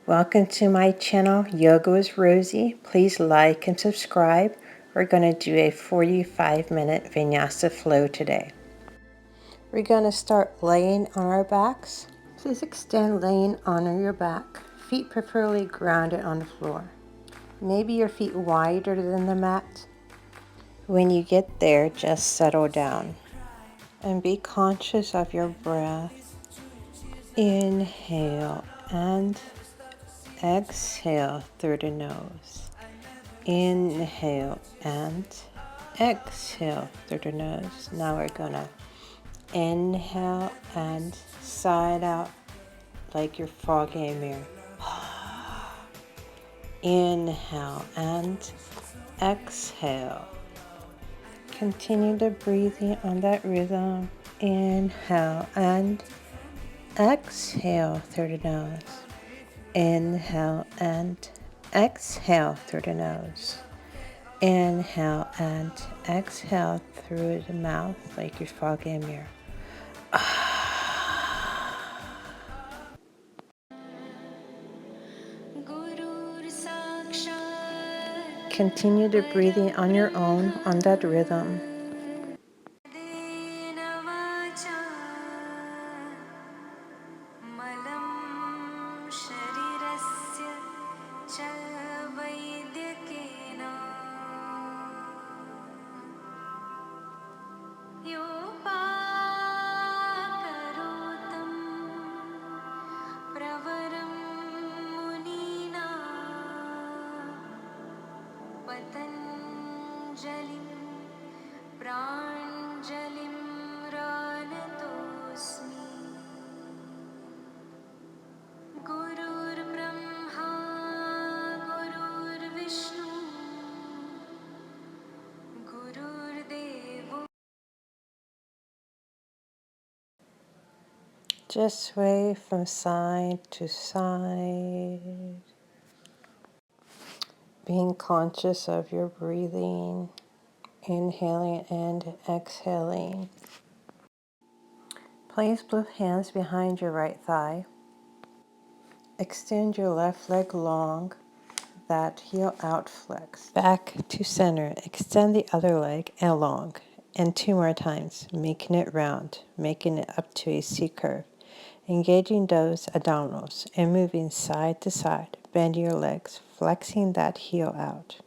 Welcome to my channel, Yoga with Rosie. Please like and subscribe. We're going to do a 45-minute vinyasa flow today. We're going to start laying on our backs. Please extend laying on your back. Feet preferably grounded on the floor. Maybe your feet wider than the mat. When you get there, just settle down and be conscious of your breath. Inhale and exhale through the nose. Inhale and exhale through the nose. Now we're gonna inhale and side out like you're fogging a mirror. Inhale and exhale. Continue the breathing on that rhythm. Inhale and exhale through the nose. Inhale and exhale through the nose. Inhale and exhale through the mouth like you're fogging a mirror. Continue the breathing on your own on that rhythm. Just sway from side to side, being conscious of your breathing, inhaling and exhaling. Place both hands behind your right thigh. Extend your left leg long, that heel out flex. Back to center, extend the other leg and long, and 2 more times, making it round, making it up to a C curve. Engaging those abdominals and moving side to side, bending your legs, flexing that heel out.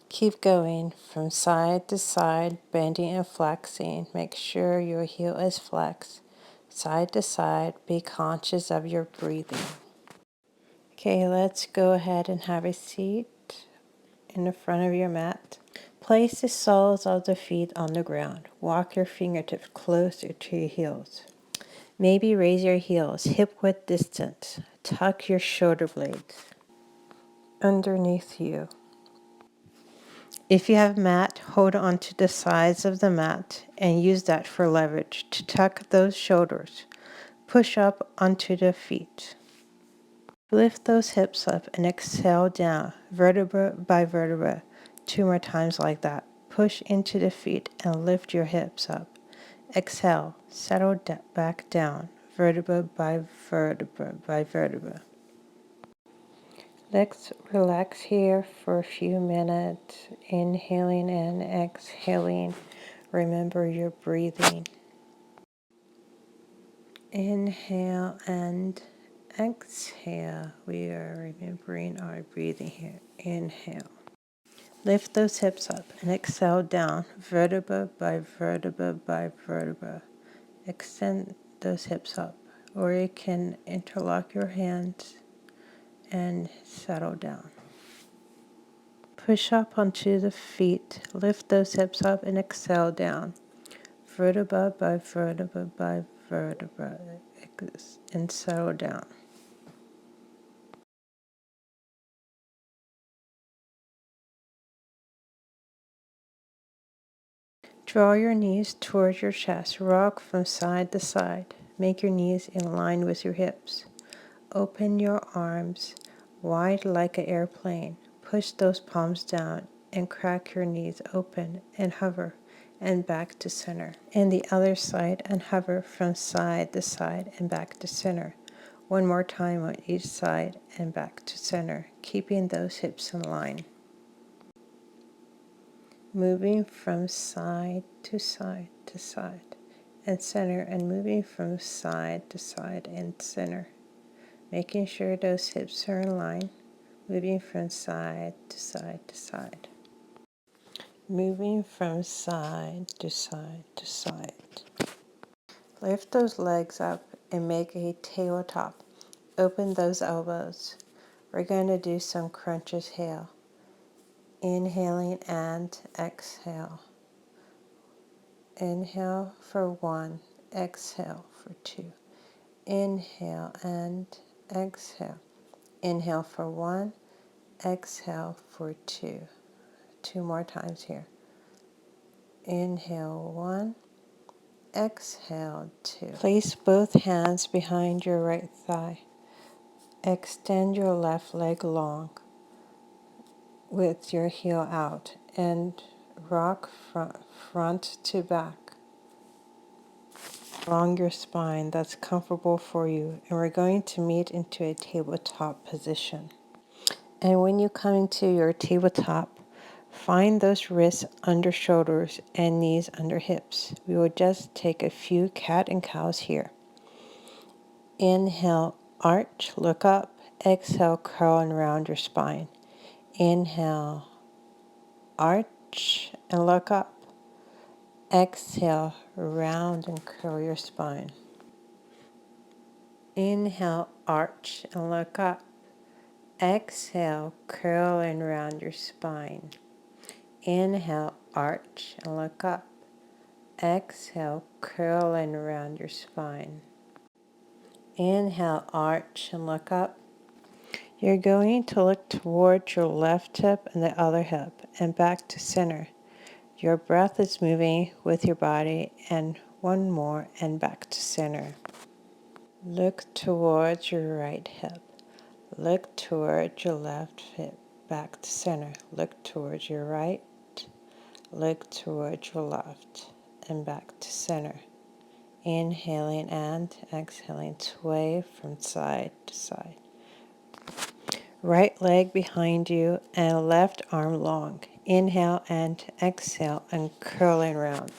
Keep going from side to side, bending and flexing. Make sure your heel is flexed. Side to side, be conscious of your breathing. Okay, let's go ahead and have a seat in the front of your mat. Place the soles of the feet on the ground. Walk your fingertips closer to your heels. Maybe raise your heels hip-width distance. Tuck your shoulder blades underneath you. If you have a mat, hold on to the sides of the mat and use that for leverage to tuck those shoulders. Push up onto the feet. Lift those hips up and exhale down, vertebra by vertebra. 2 more times like that. Push into the feet and lift your hips up. Exhale, settle back down, vertebra by vertebra by vertebra. Let's relax here for a few minutes, inhaling and exhaling. Remember your breathing. Inhale and exhale. We are remembering our breathing here. Inhale. Lift those hips up and exhale down, vertebra by vertebra by vertebra. Extend those hips up, or you can interlock your hands and settle down. Push up onto the feet, lift those hips up and exhale down, vertebra by vertebra by vertebra, and settle down. Draw your knees towards your chest. Rock from side to side. Make your knees in line with your hips. Open your arms wide like an airplane. Push those palms down and crack your knees open and hover and back to center. And the other side and hover from side to side and back to center. One more time on each side and back to center, keeping those hips in line. Moving from side to side to side and center, and moving from side to side and center. Making sure those hips are in line, moving from side to side to side. Moving from side to side to side. Lift those legs up and make a tabletop. Open those elbows. We're going to do some crunches here. Inhaling and exhale. Inhale for 1, exhale for 2. Inhale and exhale. Inhale for 1, exhale for 2. 2 more times here. Inhale 1, exhale 2. Place both hands behind your right thigh. Extend your left leg long with your heel out and rock front to back along your spine that's comfortable for you. And we're going to meet into a tabletop position. And when you come into your tabletop, find those wrists under shoulders and knees under hips. We will just take a few cat and cows here. Inhale, arch, look up. Exhale, curl and round your spine. Inhale, arch and look up. Exhale, round and curl your spine. Inhale, arch and look up. Exhale, curl and round your spine. Inhale, arch and look up. Exhale, curl and round your spine. Inhale, arch and look up. You're going to look towards your left hip and the other hip and back to center. Your breath is moving with your body, and one more and back to center. Look towards your right hip. Look towards your left hip, back to center. Look towards your right. Look towards your left and back to center. Inhaling and exhaling, sway from side to side. Right leg behind you and left arm long. Inhale and exhale and curling round.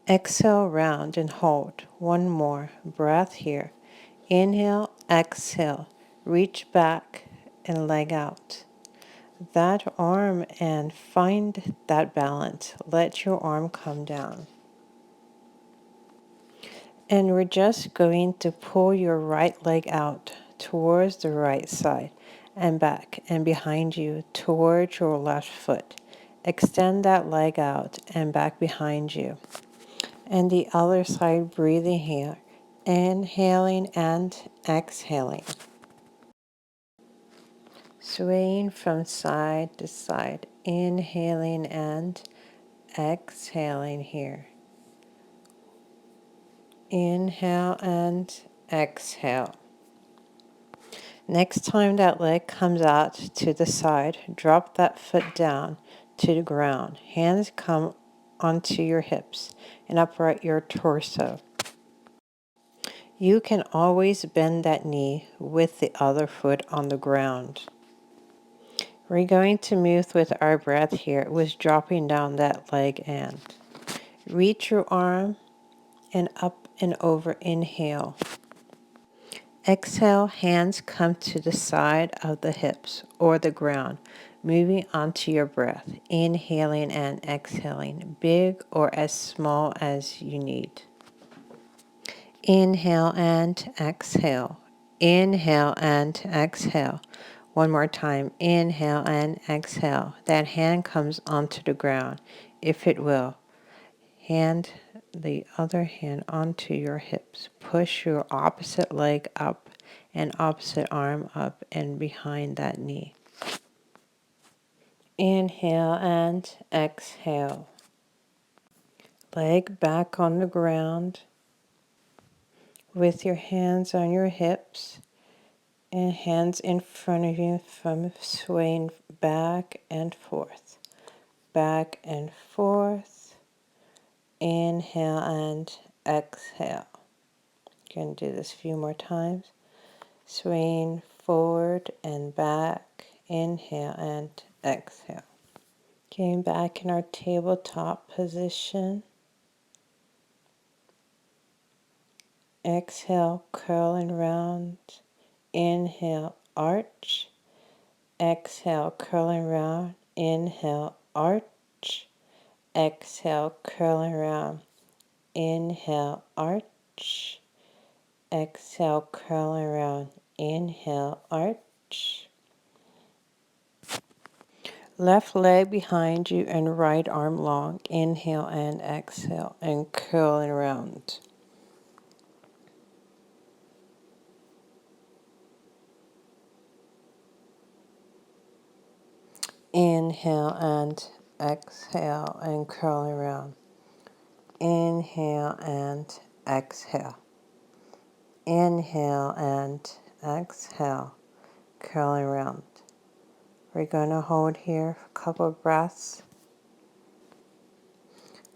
Exhale, round and hold. One more breath here. Inhale, exhale, reach back and leg out. That arm and find that balance. Let your arm come down. And we're just going to pull your right leg out towards the right side and back and behind you towards your left foot. Extend that leg out and back behind you. And the other side, breathing here. Inhaling and exhaling. Swaying from side to side. Inhaling and exhaling here. Inhale and exhale. Next time that leg comes out to the side, drop that foot down to the ground. Hands come onto your hips and upright your torso. You can always bend that knee with the other foot on the ground. We're going to move with our breath here with dropping down that leg and reach your arm and up and over. Inhale. Exhale, hands come to the side of the hips or the ground, moving onto your breath. Inhaling and exhaling, big or as small as you need. Inhale and exhale. Inhale and exhale. One more time. Inhale and exhale. That hand comes onto the ground, if it will. Hand the other hand onto your hips. Push your opposite leg up and opposite arm up and behind that knee. Inhale and exhale. Leg back on the ground with your hands on your hips and hands in front of you from swaying back and forth. Back and forth. Inhale and exhale. Going to do this a few more times. Swaying forward and back. Inhale and exhale. Getting back in our tabletop position. Exhale, curl and round. Inhale, arch. Exhale, curl and round. Inhale, arch. Exhale, curl and round. Inhale, arch. Exhale, curl and round. Inhale, arch. Left leg behind you and right arm long. Inhale and exhale and curl and round. Inhale and exhale and curl and round. Inhale and exhale. Inhale and exhale. Curl and round. We're going to hold here for a couple of breaths.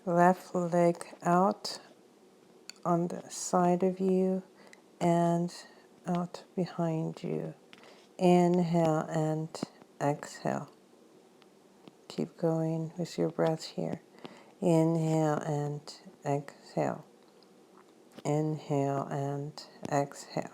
Left leg out on the side of you and out behind you. Inhale and exhale. Keep going with your breath here. Inhale and exhale. Inhale and exhale.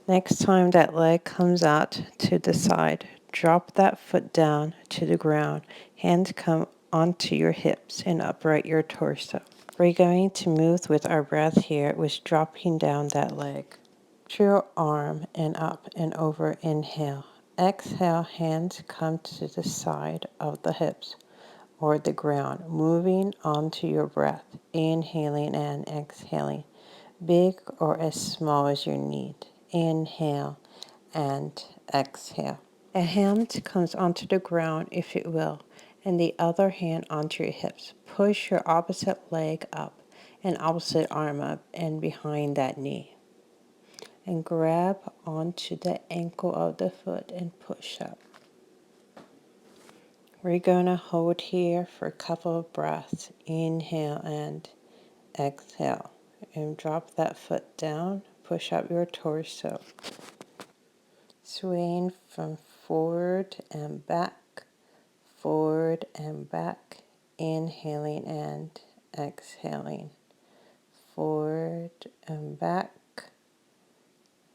Next time that leg comes out to the side, drop that foot down to the ground. Hands come onto your hips and upright your torso. We're going to move with our breath here with dropping down that leg. To your arm and up and over. Inhale. Exhale, hands come to the side of the hips or the ground, moving onto your breath. Inhaling and exhaling, big or as small as you need. Inhale and exhale. A hand comes onto the ground, if it will, and the other hand onto your hips. Push your opposite leg up and opposite arm up and behind that knee. And grab onto the ankle of the foot and push up. We're going to hold here for a couple of breaths. Inhale and exhale. And drop that foot down. Push up your torso. Swaying from forward and back. Forward and back. Inhaling and exhaling. Forward and back.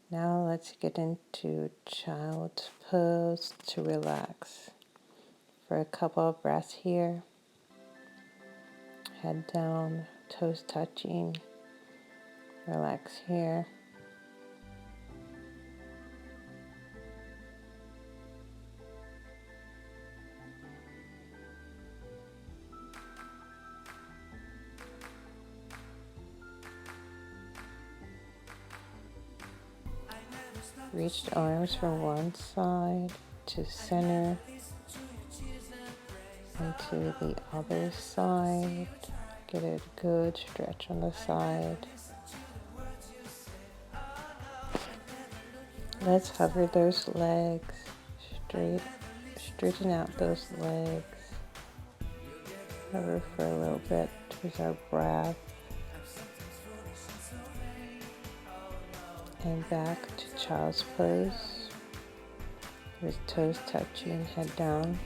Now let's get into child's pose to relax. For a couple of breaths here. Head down, toes touching. Relax here. Reach the arms from one side to center and to the other side. Get a good stretch on the side. Let's hover those legs straight. Straighten out those legs. Hover for a little bit with our breath. And back to child's pose. With toes touching, head down.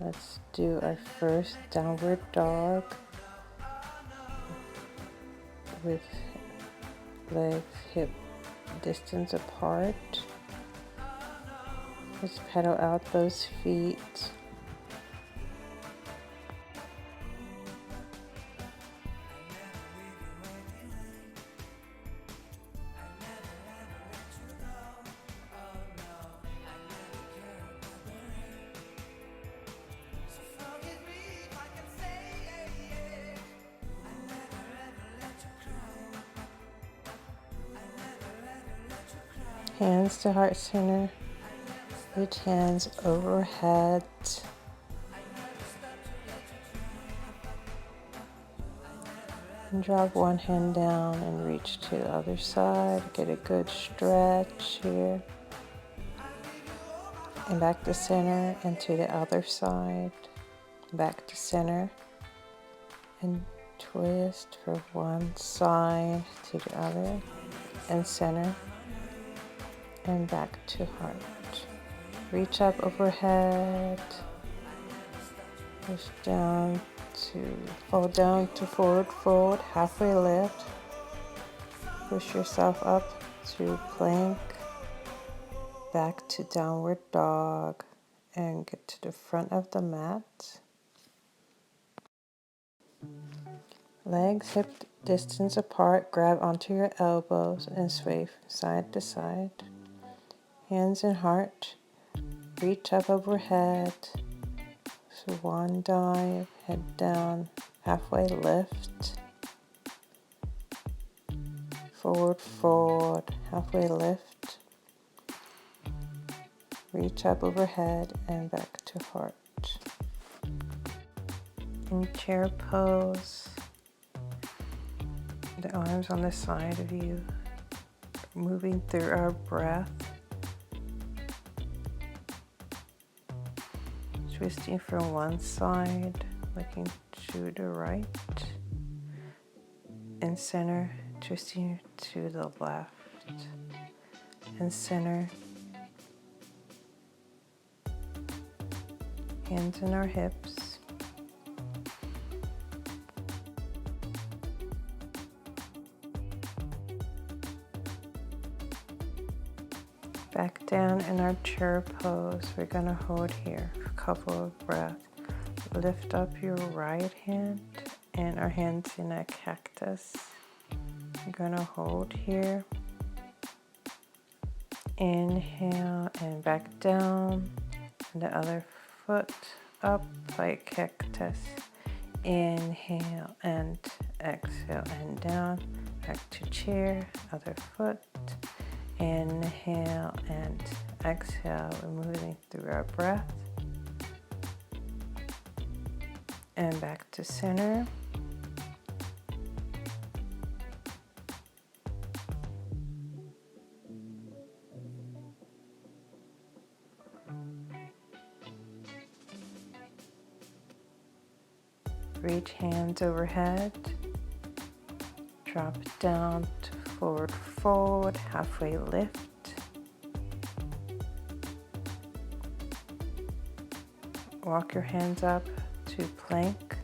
Let's do our first downward dog with legs hip distance apart. Let's pedal out those feet. Hands to heart center. Reach hands overhead. And drop one hand down and reach to the other side. Get a good stretch here. And back to center and to the other side. Back to center. And Twist from one side to the other and center and back to heart. Reach up overhead, push down to fall down to forward fold, halfway lift. Push yourself up to plank, back to downward dog, and get to the front of the mat. Legs hip distance apart, grab onto your elbows and sway from side to side. Hands in heart, reach up overhead, swan dive, head down, halfway lift, forward fold, halfway lift, reach up overhead and back to heart. In chair pose, the arms on the side of you, moving through our breath, twisting from one side, looking to the right, and center, twisting to the left, and center, hands in our hips, back down in our chair pose. We're going to hold here for a couple of breaths. Lift up your right hand and our hands in a cactus. We're going to hold here. Inhale and back down. And the other foot up like cactus. Inhale and exhale and down. Back to chair. Other foot. Inhale and exhale. We're moving through our breath. And back to center. Reach hands overhead. Drop down to forward fold, halfway lift. Walk your hands up to plank.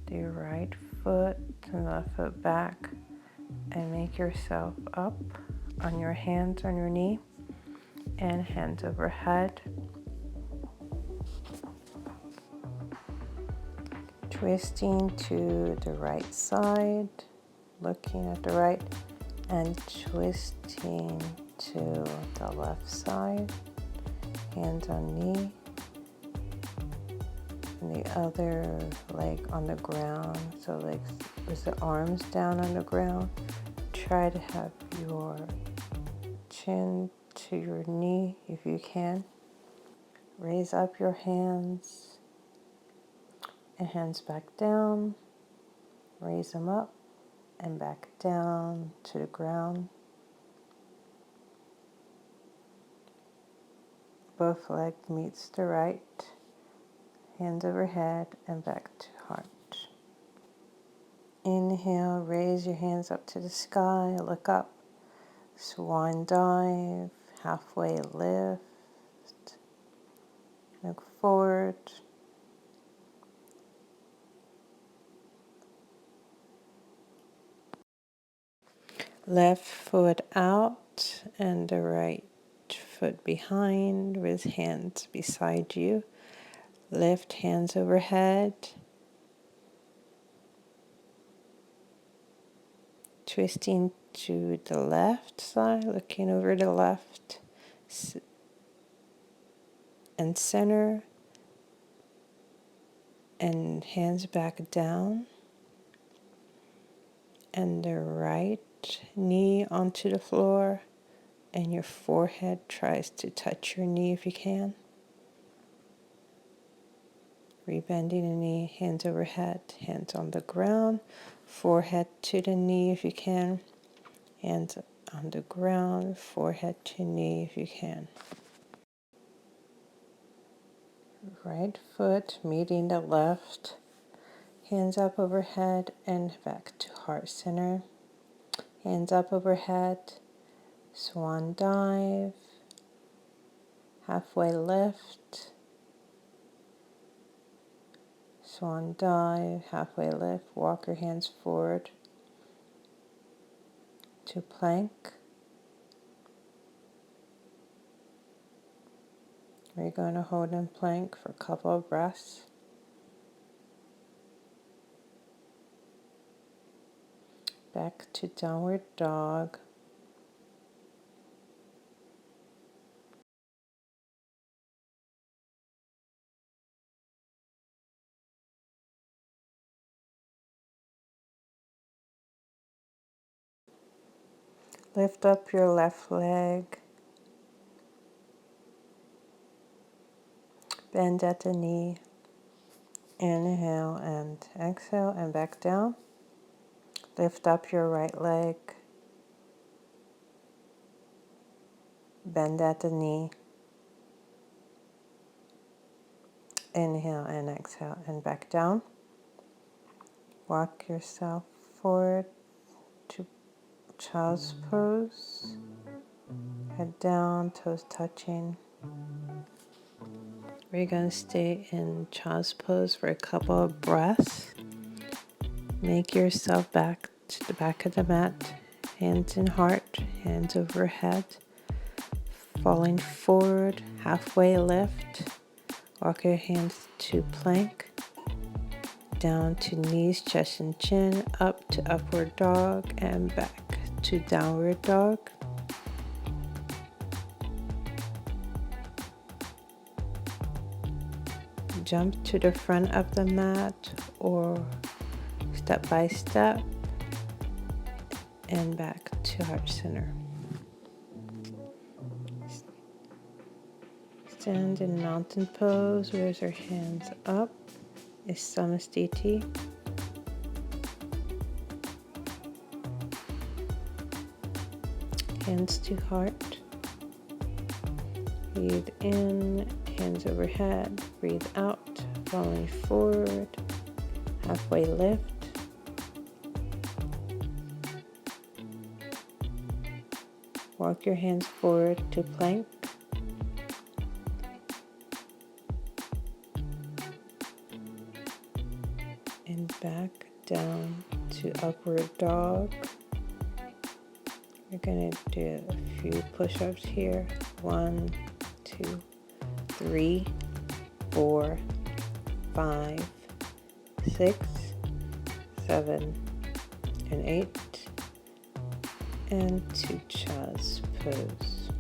Do your right foot and left foot back and make yourself up on your hands on your knee and hands overhead. Twisting to the right side, looking at the right, and twisting to the left side, hands on knee, and the other leg on the ground, so legs with the arms down on the ground. Try to have your chin to your knee if you can. Raise up your hands and hands back down. Raise them up and back down to the ground. Both legs meets the right. Hands overhead and back to heart. Inhale, raise your hands up to the sky, look up. Swan dive, halfway lift. Look forward. Left foot out and the right foot behind with hands beside you. Lift hands overhead. Twisting to the left side, looking over the left and center. And hands back down. And the right knee onto the floor. And your forehead tries to touch your knee if you can. Rebending the knee, hands overhead, hands on the ground, forehead to the knee if you can, hands on the ground, forehead to knee if you can. Right foot meeting the left. Hands up overhead and back to heart center. Hands up overhead. Swan dive. Halfway lift. Swan dive. Halfway lift. Walk your hands forward to plank. We're going to hold in plank for a couple of breaths. Back to downward dog. Lift up your left leg. Bend at the knee. Inhale and exhale and back down. Lift up your right leg. Bend at the knee. Inhale and exhale and back down. Walk yourself forward to child's pose. Head down, toes touching. We're going to stay in child's pose for a couple of breaths. Make yourself back to the back of the mat. Hands in heart, hands overhead. Falling forward, halfway lift. Walk your hands to plank. Down to knees, chest and chin. Up to upward dog and back to downward dog. Jump to the front of the mat or step by step and back to heart center. Stand in mountain pose, raise your hands up. Is Samastiti. Hands to heart. Breathe in, hands overhead. Breathe out, falling forward. Halfway lift. Walk your hands forward to plank. And back down to upward dog. We're going to do a few push-ups here. 1, 2, 3, 4, 5, 6, 7, and 8. And to child's pose.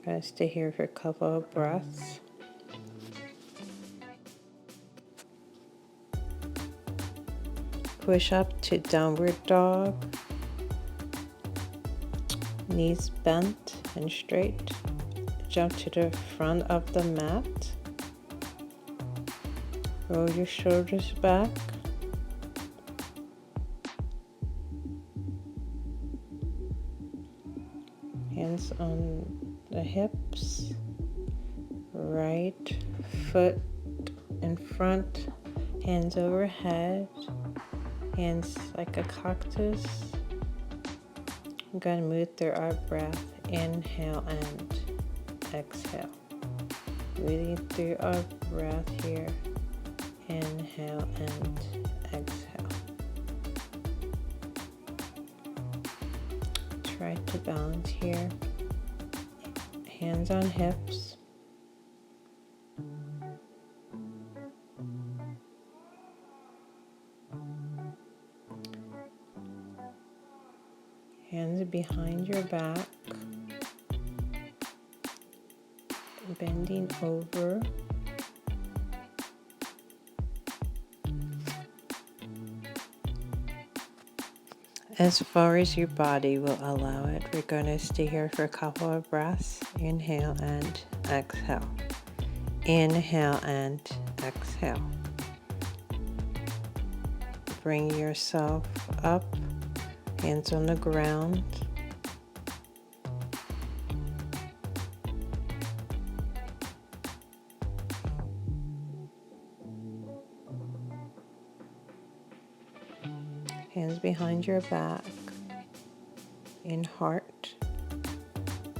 Gonna stay here for a couple of breaths. Push up to downward dog. Knees bent and straight. Jump to the front of the mat. Roll your shoulders back. Hands on the hips. Right foot in front. Hands overhead. Hands like a cactus. I'm going to move through our breath. Inhale and exhale. Breathing through our breath here. Inhale and exhale. Try to balance here. Hands on hips. Hands behind your back. Bending over. As far as your body will allow it, we're going to stay here for a couple of breaths. Inhale and exhale. Inhale and exhale. Bring yourself up, hands on the ground. Hands behind your back in heart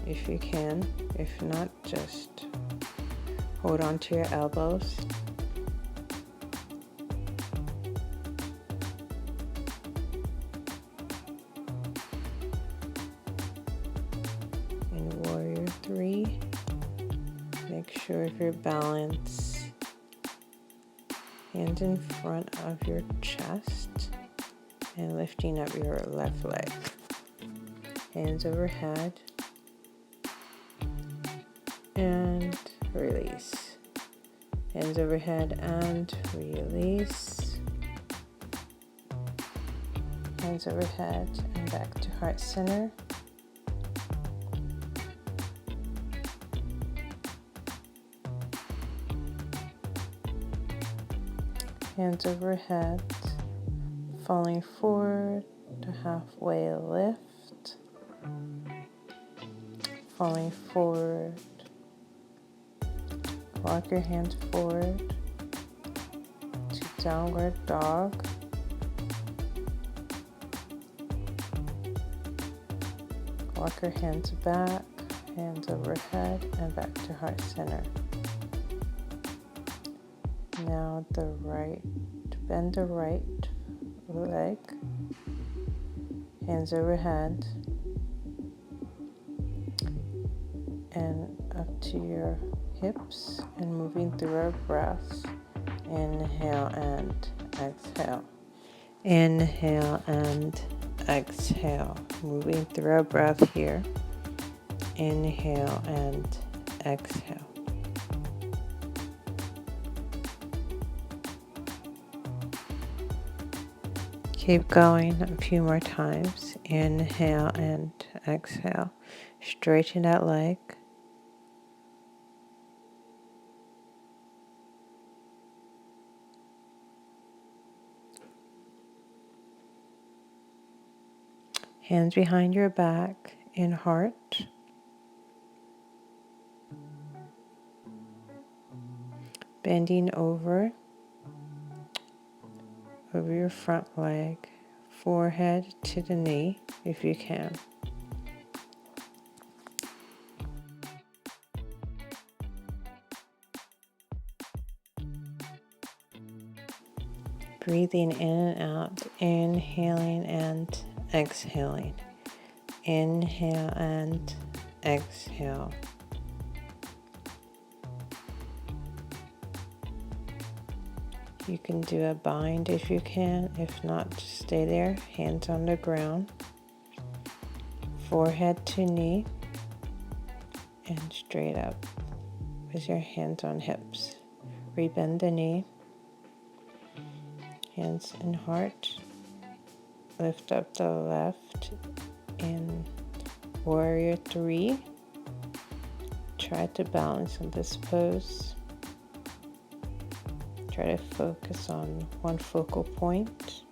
if you can. If not, just hold on to your elbows. In Warrior 3, make sure of your balance. Hands in front of your chest and lifting up your left leg. Hands overhead and release. Hands overhead and release. Hands overhead and back to heart center. Hands overhead, falling forward to halfway lift. Falling forward. Walk your hands forward to downward dog. Walk your hands back, hands overhead, and back to heart center. Now the right, bend the right leg, hands overhead, and up to your hips, and moving through our breaths. Inhale and exhale. Inhale and exhale. Moving through our breath here. Inhale and exhale. Keep going a few more times. Inhale and exhale. Straighten that leg. Hands behind your back in heart. Bending over your front leg, forehead to the knee if you can. Breathing in and out, inhaling and exhaling. Inhale and exhale. You can do a bind if you can. If not, just stay there, hands on the ground, forehead to knee, and straight up with your hands on hips. Rebend the knee, hands in heart. Lift up the left in Warrior 3. Try to balance in this pose. Try to focus on one focal point.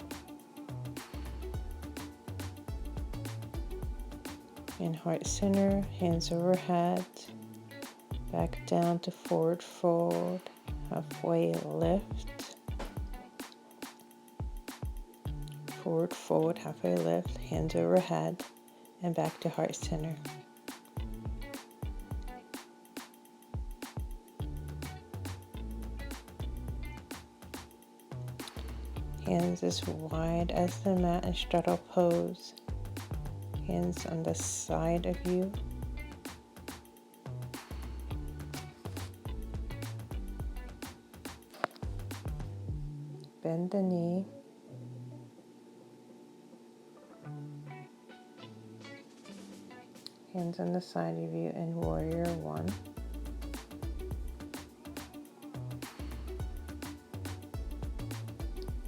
In heart center, hands overhead, back down to forward fold, halfway lift. Forward fold, halfway lift, hands overhead, and back to heart center. Hands as wide as the mat in straddle pose. Hands on the side of you. Bend the knee. Hands on the side of you in Warrior 1.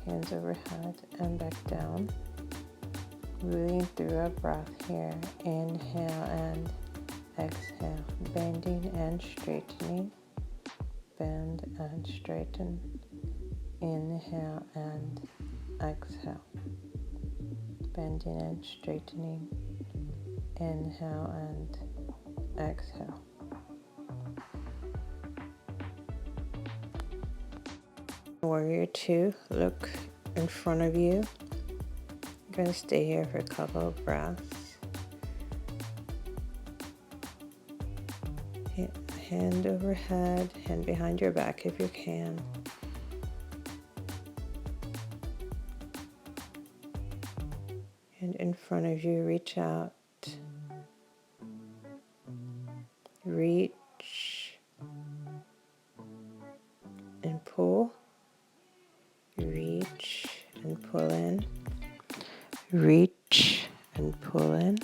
Hands overhead and back down. Moving through our breath here. Inhale and exhale. Bending and straightening. Bend and straighten. Inhale and exhale. Bending and straightening. Inhale and exhale. Warrior 2, look in front of you. going to stay here for a couple of breaths. Hand overhead, hand behind your back if you can. And in front of you, reach out. Reach and pull. Reach and pull in. Reach and pull in.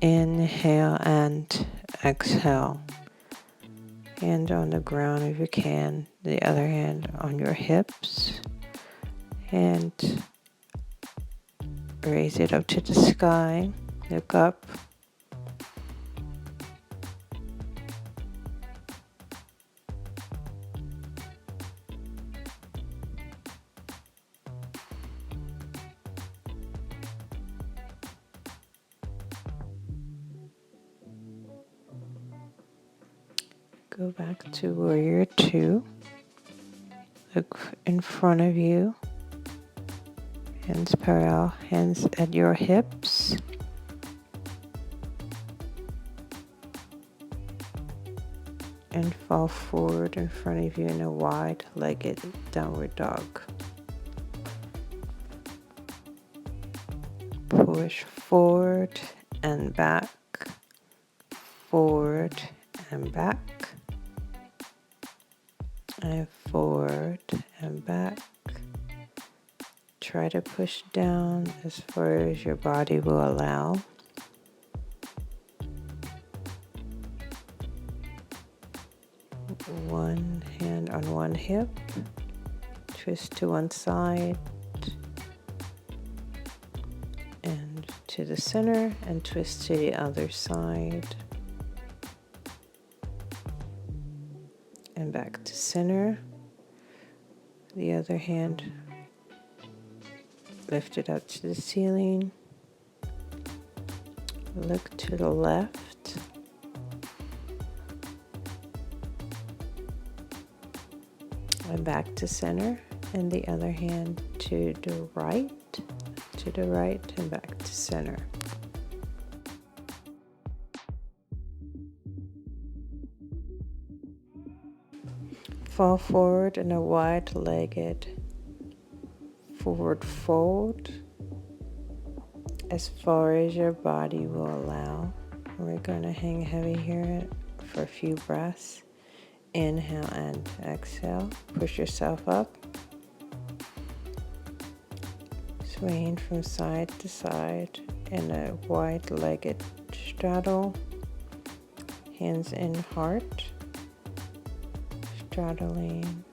Inhale and exhale. Hand on the ground if you can. The other hand on your hips. And raise it up to the sky. Look up. Go back to warrior 2. Look in front of you. Hands parallel, hands at your hips. And fall forward in front of you in a wide-legged downward dog. Push forward and back. Forward and back. And forward and back. Try to push down as far as your body will allow. One hand on one hip. Twist to one side. And to the center. And twist to the other side. And back to center. The other hand lift it up to the ceiling. Look to the left. And back to center. And the other hand to the right. To the right and back to center. Fall forward in a wide-legged forward fold as far as your body will allow. We're going to hang heavy here for a few breaths. Inhale and exhale. Push yourself up. Swaying from side to side in a wide-legged straddle. Hands in heart. Straddling,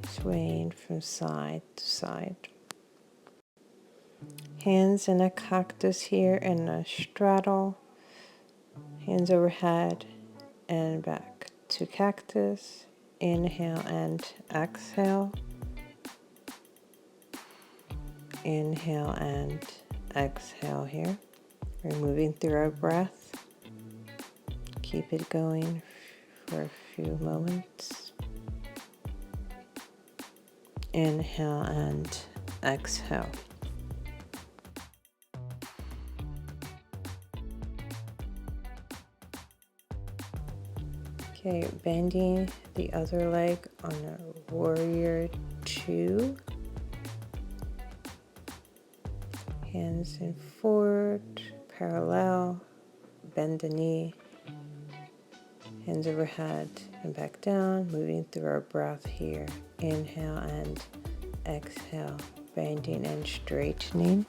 swaying from side to side. Hands in a cactus here in a straddle. Hands overhead and back to cactus. Inhale and exhale. Inhale and exhale here. We're moving through our breath. Keep it going for a few moments. Inhale and exhale. Okay, bending the other leg on a warrior 2. Hands in forward, parallel, bend the knee. Hands overhead and back down, moving through our breath here. Inhale and exhale, bending and straightening.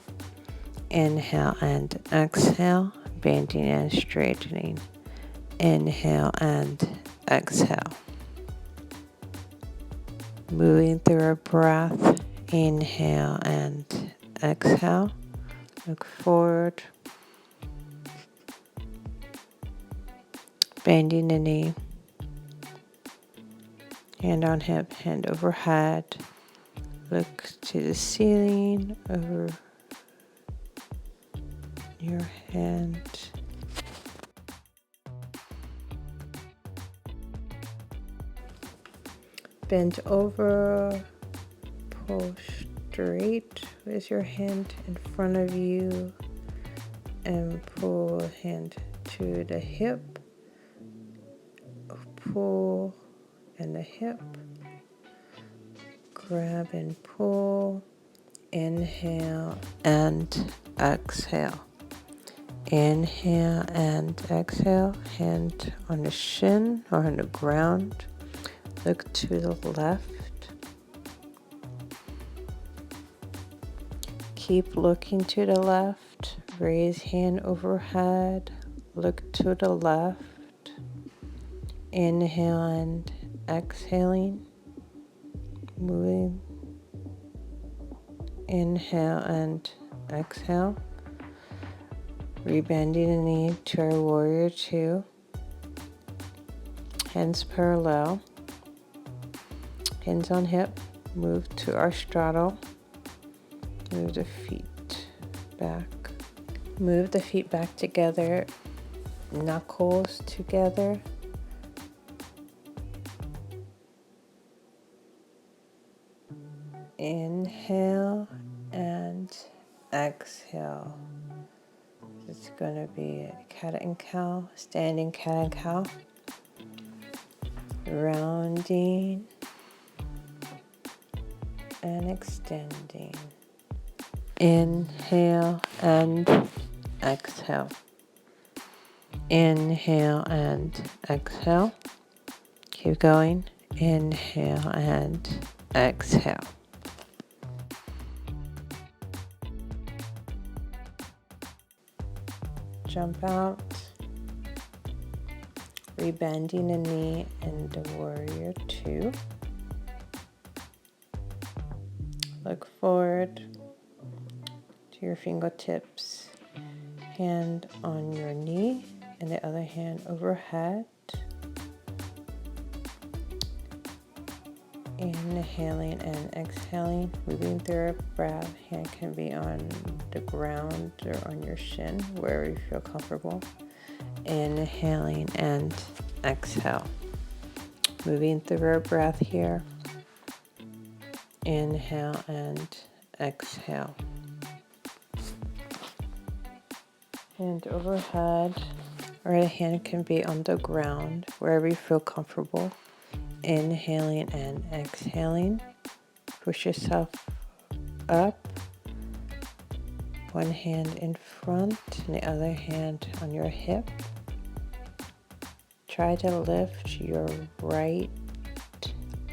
Inhale and exhale, bending and straightening. Inhale and exhale. Moving through our breath. Inhale and exhale. Look forward. Bending the knee. Hand on hip, hand overhead. Look to the ceiling over your hand. Bend over, pull straight Place your hand in front of you and pull hand to the hip. Pull and the hip. Grab and pull. Inhale and exhale. Inhale and exhale. Hand on the shin or on the ground. Look to the left. Keep looking to the left. Raise hand overhead. Look to the left. Inhale and exhaling. Moving. Inhale and exhale. Rebending the knee to our warrior two. Hands parallel. Hands on hip. Move to our straddle. Move the feet back. Move the feet back together. Knuckles together. Inhale and exhale. It's going to be cat and cow, standing cat and cow. Rounding and extending. Inhale and exhale. Inhale and exhale. Keep going. Inhale and exhale. Jump out, rebending the knee in the warrior two. Look forward to your fingertips, hand on your knee and the other hand overhead. Inhaling and exhaling, moving through our breath. Hand can be on the ground or on your shin, wherever you feel comfortable. Inhaling and exhale. Moving through our breath here. Inhale and exhale. Hand overhead, or the hand can be on the ground, wherever you feel comfortable. Inhaling and exhaling. Push yourself up. One hand in front and the other hand on your hip. Try to lift your right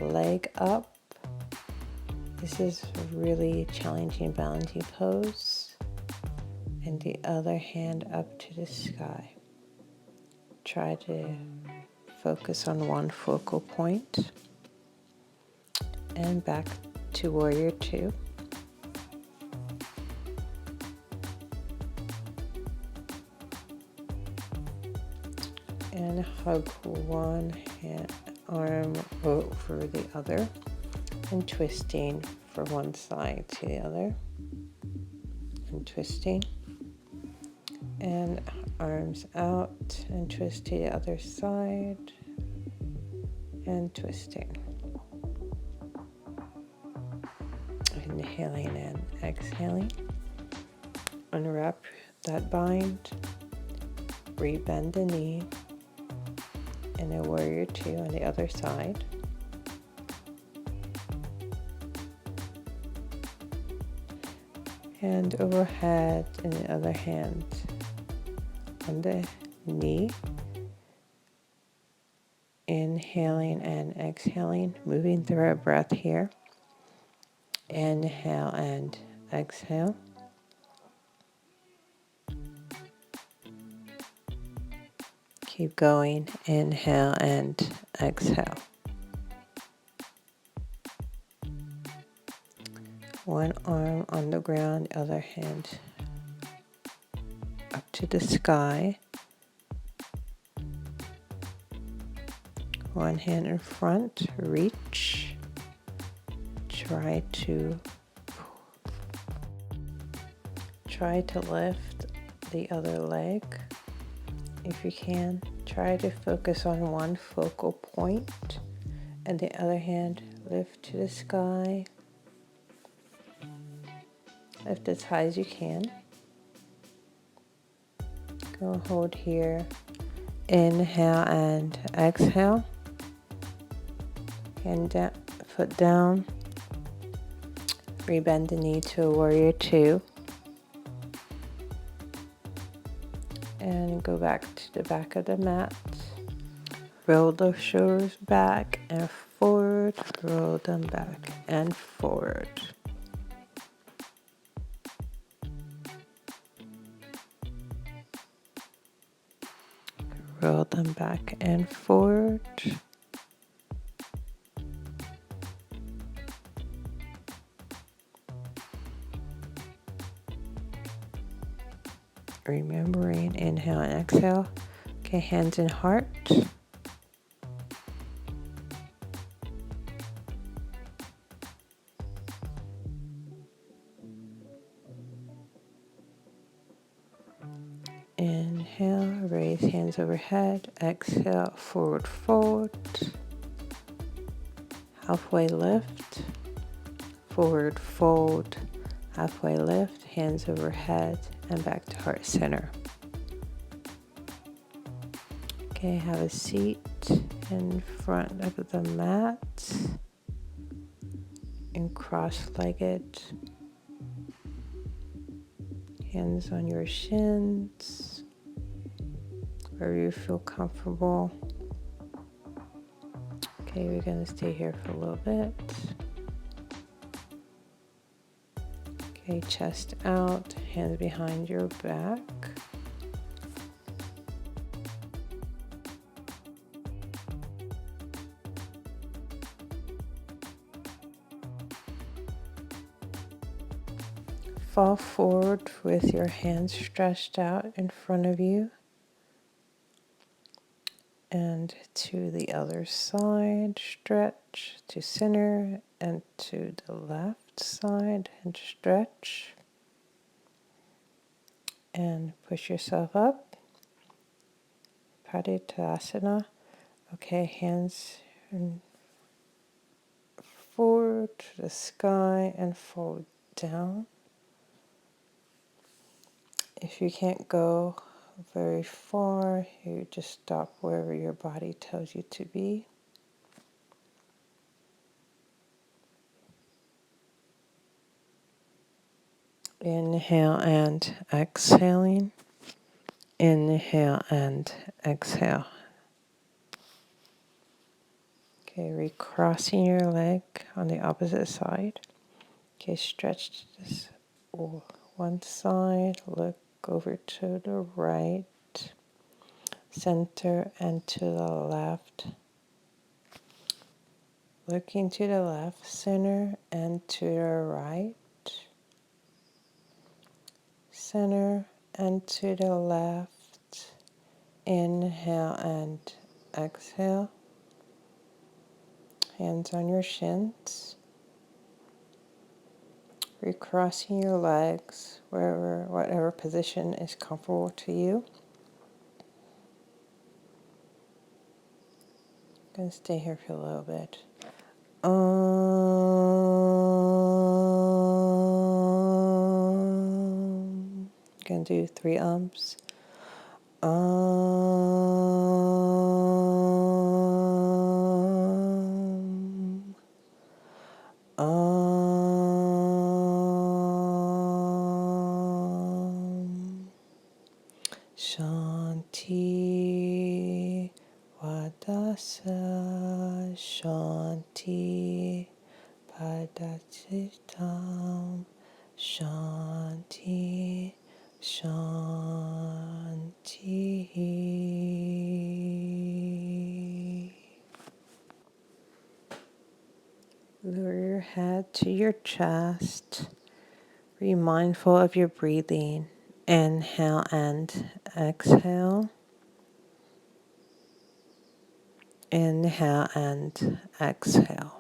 leg up. This is a really challenging balancing pose. And the other hand up to the sky. Try to focus on one focal point. And back to warrior two. And hug one arm over the other and twisting from one side to the other and twisting, and arms out and twist to the other side and twisting. Inhaling and exhaling. Unwrap that bind, rebend the knee, and a warrior two on the other side. Hand overhead and the other hand on the knee. Inhaling and exhaling, moving through our breath here. Inhale and exhale. Keep going. Inhale and exhale. One arm on the ground, the other hand up to the sky. One hand in front, reach. Try to lift the other leg if you can. Try to focus on one focal point, and the other hand lift to the sky. Lift as high as you can. Go hold here. Inhale and exhale. Hand down, foot down. Rebend the knee to a warrior two. And go back to the back of the mat. Roll the shoulders back and forward. Roll them back and forward. Roll them back and forward. Remembering inhale and exhale. Okay, hands and heart. Inhale, raise hands overhead. Exhale, forward fold. Halfway lift. Forward fold. Halfway lift, hands overhead, and back to heart center. Okay, have a seat in front of the mat and cross-legged. Hands on your shins, wherever you feel comfortable. Okay, we're going to stay here for a little bit. Okay, chest out, hands behind your back. Fall forward with your hands stretched out in front of you. And to the other side, stretch to center, and to the left side, and stretch. And push yourself up. Padidasana. Okay, hands forward to the sky and fold down. If you can't go very far, you just stop wherever your body tells you to be. Inhale and exhaling. Inhale and exhale. Okay, recrossing your leg on the opposite side. Okay, stretch this one side, look over to the right, center, and to the left. Looking to the left, center, and to the right. Center and to the left. Inhale and exhale. Hands on your shins. Recrossing your legs, whatever position is comfortable to you. I'm going to stay here for a little bit. Going to do 3 ums. Shanti Vadasa Shanti Padachitam Shanti Shanti. Lower your head to your chest. Be mindful of your breathing. Inhale and exhale. Inhale and exhale.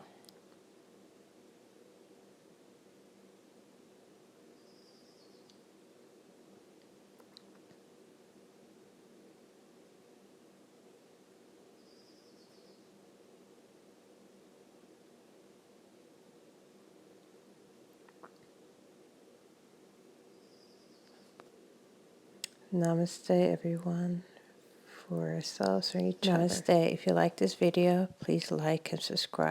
Namaste, everyone, for ourselves and each other. Namaste. If you like this video, please like and subscribe.